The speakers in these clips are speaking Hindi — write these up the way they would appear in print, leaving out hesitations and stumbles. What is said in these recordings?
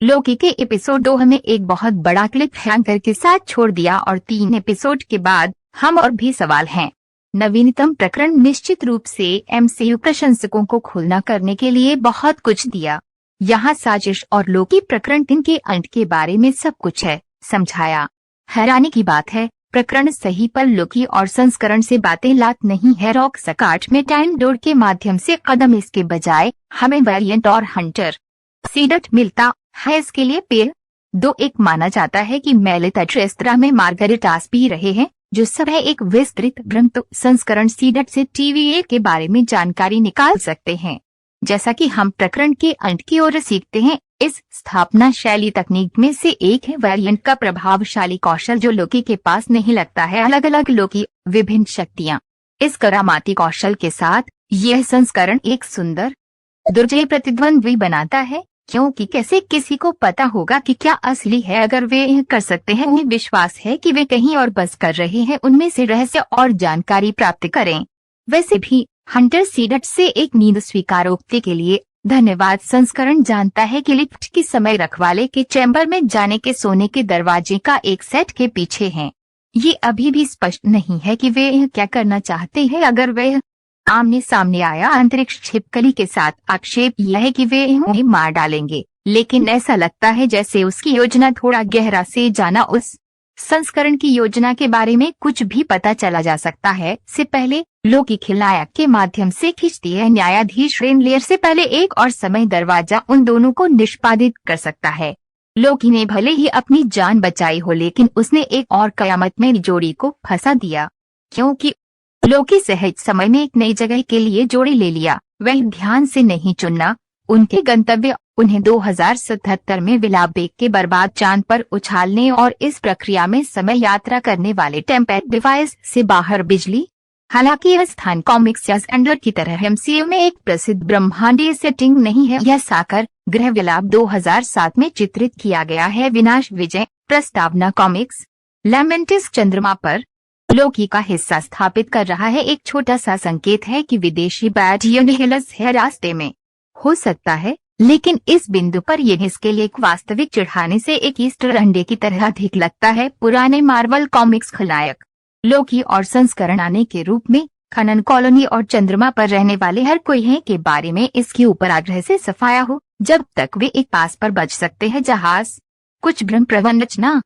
लोकी के एपिसोड 2 हमें एक बहुत बड़ा क्लिप हैंगर के साथ छोड़ दिया और 3 एपिसोड के बाद हम और भी सवाल हैं। नवीनतम प्रकरण निश्चित रूप से एमसीयू प्रशंसकों को खुलना करने के लिए बहुत कुछ दिया। यहाँ साजिश और लोकी प्रकरण 3 के अंत के बारे में सब कुछ है समझाया। हैरानी की बात है, प्रकरण सही पर लोकी और संस्करण से बातें लात नहीं है। रॉक सकाट में टाइम डोर के माध्यम से कदम, इसके बजाय हमें वेरिएंट और हंटर सीडट मिलता है। इसके लिए पेड़ 2-1 माना जाता है कि मेलिता ट्रेस्त्रा में मार्गरेटास पी रहे हैं, जो सब है एक विस्तृत भ्रम। तो संस्करण सीडट से टीवीए के बारे में जानकारी निकाल सकते हैं। जैसा कि हम प्रकरण के अंत की ओर सीखते हैं, इस स्थापना शैली तकनीक में से एक है वेरिएंट का प्रभावशाली कौशल जो लोकी के पास नहीं लगता है। अलग अलग लोकी, विभिन्न शक्तियां। इस करामाती कौशल के साथ यह संस्करण एक सुंदर दुर्जय प्रतिद्वंद्वी बनाता है, क्योंकि कैसे किसी को पता होगा कि क्या असली है। अगर वे यह कर सकते हैं, उन्हें विश्वास है कि वे कहीं और बस कर रहे हैं, उनमें से रहस्य और जानकारी प्राप्त करें। वैसे भी हंटर सीडट से एक नींद स्वीकारोक्ति के लिए धन्यवाद। संस्करण जानता है कि लिफ्ट की समय रखवाले के चैम्बर में जाने के सोने के दरवाजे का एक सेट के पीछे हैं। ये अभी भी स्पष्ट नहीं है कि वे यह क्या करना चाहते हैं। अगर वे आमने सामने आया अंतरिक्ष छिपकली के साथ, आक्षेप यह है कि वे उन्हें मार डालेंगे, लेकिन ऐसा लगता है जैसे उसकी योजना थोड़ा गहरा से जाना। उस संस्करण की योजना के बारे में कुछ भी पता चला जा सकता है से पहले लोकी खिलनायक के माध्यम से खींचती है। न्यायाधीश रेनलेयर से पहले एक और समय दरवाजा उन दोनों को निष्पादित कर सकता है। लोकी ने भले ही अपनी जान बचाई हो, लेकिन उसने एक और कयामत में जोड़ी को फंसा दिया, क्योंकि लोकी सहज समय में एक नई जगह के लिए जोड़ी ले लिया। वह ध्यान से नहीं चुनना उनके गंतव्य, उन्हें 2077 में विलाबेक के बर्बाद चांद पर उछालने और इस प्रक्रिया में समय यात्रा करने वाले टेम्पेट डिवाइस से बाहर बिजली। हालांकि यह स्थान कॉमिक्स या एंडर की तरह एमसीयू में एक प्रसिद्ध ब्रह्मांडीय सेटिंग नहीं है। यह साकर ग्रह विलाप 2007 में चित्रित किया गया है। विनाश विजय प्रस्तावना कॉमिक्स लैमेंटिस चंद्रमा पर लोकी का हिस्सा स्थापित कर रहा है। एक छोटा सा संकेत है कि विदेशी बैट यूनिहिलस है रास्ते में, हो सकता है, लेकिन इस बिंदु पर यह इसके लिए एक वास्तविक चिढ़ाने से एक ईस्टर अंडे की तरह अधिक लगता है। पुराने मार्वल कॉमिक्स खलनायक लोकी और संस्करण आने के रूप में खनन कॉलोनी और चंद्रमा पर रहने वाले हर कोई है के बारे में इसके ऊपर आग्रह से सफाया हो, जब तक वे एक पास पर बच सकते हैं जहाज। कुछ भ्रम प्रवंचना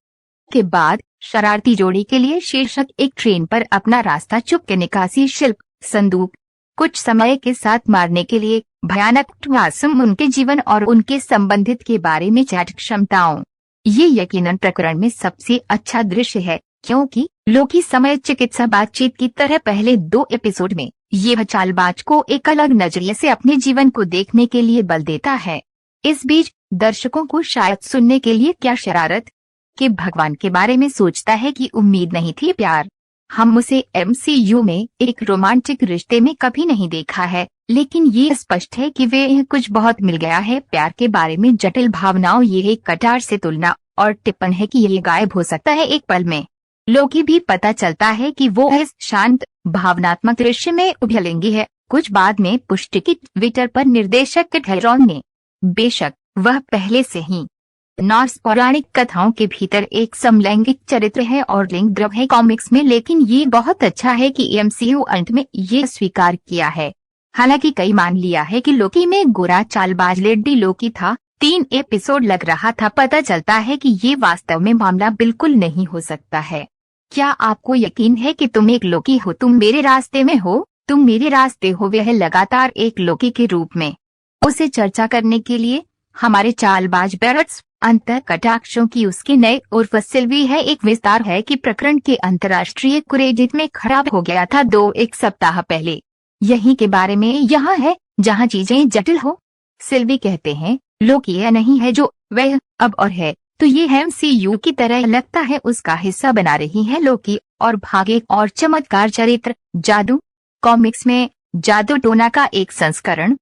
के बाद शरारती जोड़ी के लिए शीर्षक एक ट्रेन पर अपना रास्ता चुपके निकासी शिल्प संदूक। कुछ समय के साथ मारने के लिए भयानक ट्वासम उनके जीवन और उनके संबंधित के बारे में चैट क्षमताओं। ये यकीनन प्रकरण में सबसे अच्छा दृश्य है, क्योंकि लोकी समय चिकित्सा बातचीत की तरह पहले 2 एपिसोड में ये चालबाज को एक अलग नजरिए से अपने जीवन को देखने के लिए बल देता है। इस बीच दर्शकों को शायद सुनने के लिए क्या शरारत के भगवान के बारे में सोचता है कि उम्मीद नहीं थी प्यार। हम उसे एमसीयू में एक रोमांटिक रिश्ते में कभी नहीं देखा है, लेकिन ये स्पष्ट है कि वे कुछ बहुत मिल गया है। प्यार के बारे में जटिल भावनाओं, ये एक कटार से तुलना और टिप्पण है कि यह गायब हो सकता है एक पल में। लोकी भी पता चलता है कि वो इस शांत भावनात्मक दृश्य में उभलेंगी है। कुछ बाद में पुष्टि की ट्विटर पर निर्देशक टेरॉन ने। बेशक वह पहले से ही नॉर्स पौराणिक कथाओं के भीतर एक समलैंगिक चरित्र है और लिंग द्रव है कॉमिक्स में, लेकिन ये बहुत अच्छा है कि एमसीयू अंत में ये स्वीकार किया है। हालांकि कई मान लिया है कि लोकी में गोरा चालबाज लेडी लोकी था। 3 एपिसोड लग रहा था, पता चलता है कि ये वास्तव में मामला बिल्कुल नहीं हो सकता है। क्या आपको यकीन है कि तुम एक लोकी हो? तुम मेरे रास्ते में हो, तुम मेरे रास्ते हो। वह लगातार एक लोकी के रूप में उसे चर्चा करने के लिए हमारे चालबाज बैरट्स अंतर कटाक्षों की उसके नए उर्फ सिल्वी है। एक विस्तार है कि प्रकरण के अंतर्राष्ट्रीय क्रेडिट में खराब हो गया था 1 सप्ताह पहले। यही के बारे में यहाँ है जहाँ चीजें जटिल हो। सिल्वी कहते हैं लोकी यह नहीं है जो वह अब और है, तो ये एमसीयू की तरह लगता है उसका हिस्सा बना रही है। लोकी और भागे और चमत्कार चरित्र जादू कॉमिक्स में जादू टोना का एक संस्करण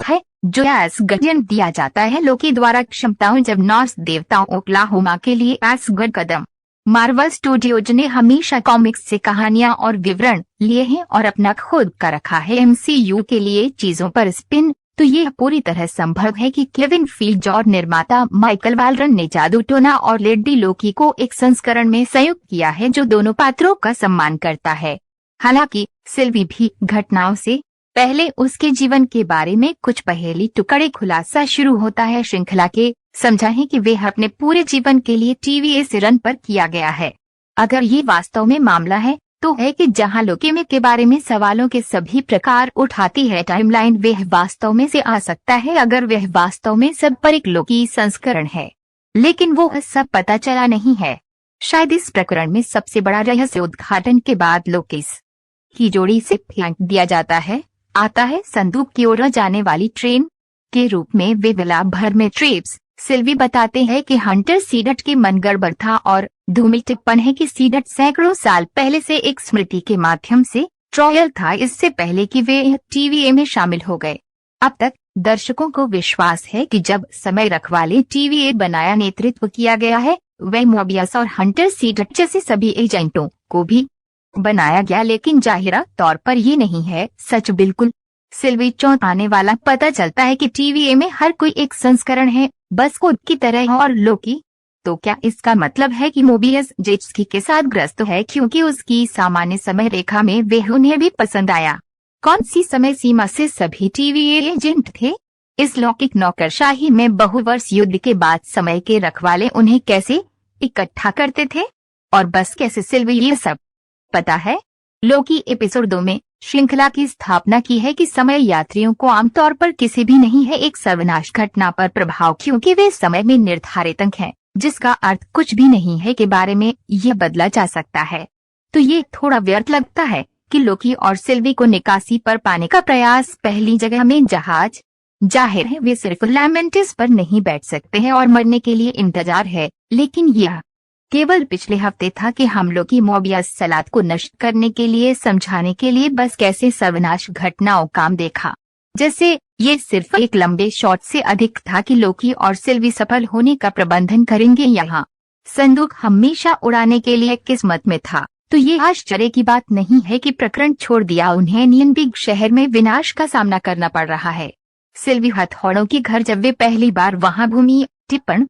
है जो एसगर्डियन दिया जाता है लोकी द्वारा क्षमताओं। जब नॉर्स देवताओं ओक्लाहोमा के लिए एसगर्ड कदम। मार्वल स्टूडियोज ने हमेशा कॉमिक्स से कहानियां और विवरण लिए हैं और अपना खुद का रखा है। एमसीयू के लिए चीजों पर स्पिन तो ये पूरी तरह संभव है कि केविन फील्ड और निर्माता माइकल वालरन ने जादू टोना और लेडी लोकी को एक संस्करण में संयुक्त किया है जो दोनों पात्रों का सम्मान करता है। हालांकि सिल्वी भी घटनाओं से पहले उसके जीवन के बारे में कुछ पहेली टुकड़े खुलासा शुरू होता है। श्रृंखला के समझाएं कि वे अपने पूरे जीवन के लिए टीवी से रन पर किया गया है। अगर ये वास्तव में मामला है तो है कि जहां लोकेमी के बारे में सवालों के सभी प्रकार उठाती है टाइमलाइन, वह वास्तव में से आ सकता है अगर वह वास्तव में सब पर एक लोकी संस्करण है, लेकिन वो सब पता चला नहीं है। शायद इस प्रकरण में सबसे बड़ा रहस्य उद्घाटन के बाद लोकिस की जोड़ी से फेंक दिया जाता है आता है संदूक की ओर जाने वाली ट्रेन के रूप में। वे विलाप भर में ट्रेप्स सिल्वी बताते हैं कि हंटर सीडट के मन गड़बड़ था और धूमिल टिप्पण है कि सीडट सैकड़ों साल पहले से एक स्मृति के माध्यम से ट्रॉयल था, इससे पहले कि वे टीवीए में शामिल हो गए। अब तक दर्शकों को विश्वास है कि जब समय रखवाले टीवीए बनाया नेतृत्व किया गया है, वह मोबियस और हंटर सीडट जैसे सभी एजेंटों को भी बनाया गया, लेकिन जाहिरा तौर पर ये नहीं है सच। बिल्कुल सिल्वी चौंकाने वाला पता चलता है कि टीवीए में हर कोई एक संस्करण है, बस खुद की तरह। और लोकी, तो क्या इसका मतलब है कि मोबियस जेट्सकी के साथ ग्रस्त है क्योंकि उसकी सामान्य समय रेखा में वे उन्हें भी पसंद आया? कौन सी समय सीमा से सभी टीवीए एजेंट थे? इस लौकिक नौकरशाही में बहुवर्ष युद्ध के बाद समय के रखवाले उन्हें कैसे इकट्ठा करते थे और बस कैसे सिल्वी ये सब पता है? लोकी एपिसोड 2 में श्रृंखला की स्थापना की है कि समय यात्रियों को आमतौर पर किसी भी नहीं है एक सर्वनाश घटना पर प्रभाव, क्योंकि वे समय में निर्धारित अंक हैं, जिसका अर्थ कुछ भी नहीं है के बारे में यह बदला जा सकता है। तो ये थोड़ा व्यर्थ लगता है कि लोकी और सिल्वी को निकासी पर पाने का प्रयास पहली जगह में जहाज। जाहिर है वे सिर्फ लैमेंटिस पर नहीं बैठ सकते हैं और मरने के लिए इंतजार है, लेकिन यह केवल पिछले हफ्ते था कि हम लोकी मोबियस सलाद को नष्ट करने के लिए समझाने के लिए बस कैसे सर्वनाश घटनाओं काम देखा। जैसे ये सिर्फ एक लंबे शॉट से अधिक था कि लोकी और सिल्वी सफल होने का प्रबंधन करेंगे। यहाँ संदूक हमेशा उड़ाने के लिए किस्मत में था, तो ये आश्चर्य की बात नहीं है कि प्रकरण छोड़ दिया उन्हें नियनबिग शहर में विनाश का सामना करना पड़ रहा है। सिल्वी हथौड़ों के घर जब वे पहली बार वहां घूमी, टिप्पण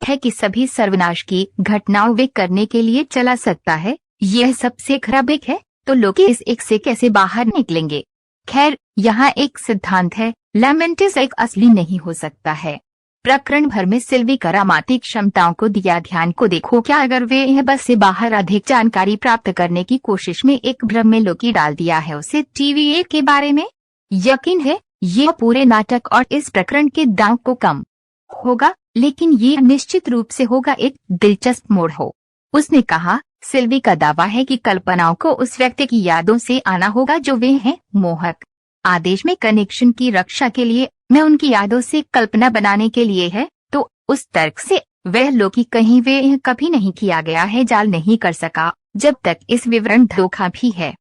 है कि सभी सर्वनाश की घटनाओं वे करने के लिए चला सकता है। यह सबसे खराब एक है, तो लोकी इस एक से कैसे बाहर निकलेंगे? खैर, यहाँ एक सिद्धांत है, लैमेंटिस एक असली नहीं हो सकता है। प्रकरण भर में सिल्वी करामाती क्षमताओं को दिया ध्यान को देखो। क्या अगर वे यह बस से बाहर अधिक जानकारी प्राप्त करने की कोशिश में एक भ्रम में लोकी डाल दिया है उसे टीवीए के बारे में? यकीन है यह पूरे नाटक और इस प्रकरण के दांव को कम होगा, लेकिन ये निश्चित रूप से होगा एक दिलचस्प मोड़ हो। उसने कहा, सिल्वी का दावा है कि कल्पनाओं को उस व्यक्ति की यादों से आना होगा जो वे हैं। मोहक आदेश में कनेक्शन की रक्षा के लिए मैं उनकी यादों से कल्पना बनाने के लिए है, तो उस तर्क से वह लोकी कहीं वे कभी नहीं किया गया है जाल नहीं कर सका, जब तक इस विवरण धोखा भी है।